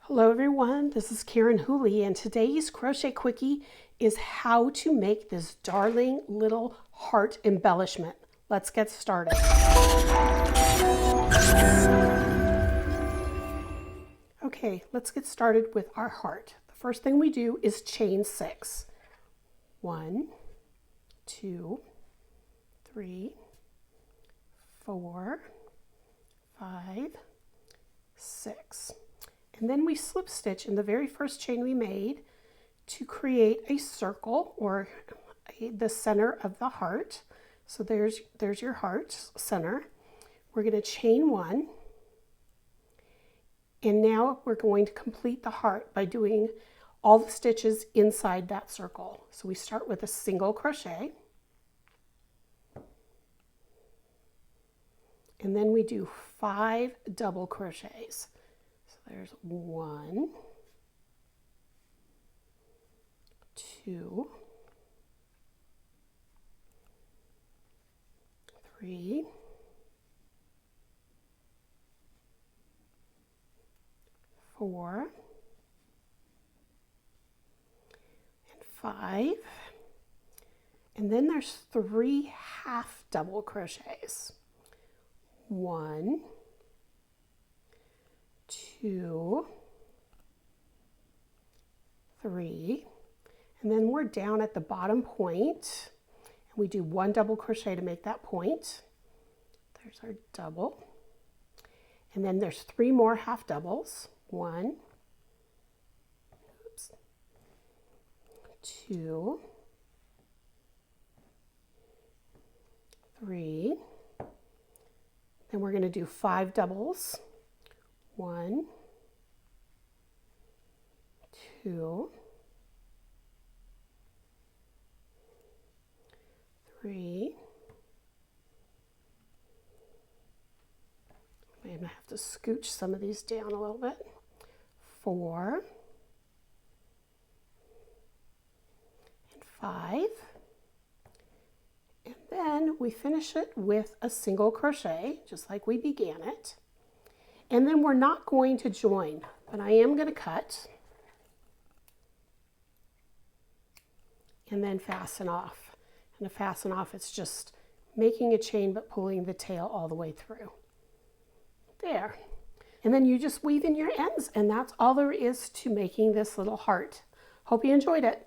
Hello everyone, this is Karen Whooley, and today's crochet quickie is how to make this darling little heart embellishment. Let's get started. Okay, let's get started with our heart. The first thing we do is chain 6. 1, 2, 3, 4, 5, 6. And then we slip stitch in the very first chain we made to create a circle or the center of the heart. So there's your heart center. We're going to chain 1. And now we're going to complete the heart by doing all the stitches inside that circle. So we start with a single crochet. And then we do 5 double crochets. So there's 1, 2, 3, 4, and 5. And then there's 3 half double crochets. 1, 2, 3, and then we're down at the bottom point, and we do 1 double crochet to make that point. There's our double, and then there's 3 more half doubles. 1, 2, 3. Then we're going to do 5 doubles. 1, 2, 3. I'm going to have to scooch some of these down a little bit. 4 and 5. And then we finish it with a single crochet, just like we began it. And then we're not going to join, but I am going to cut and then fasten off. And to fasten off, it's just making a chain but pulling the tail all the way through. There. And then you just weave in your ends, and that's all there is to making this little heart. Hope you enjoyed it.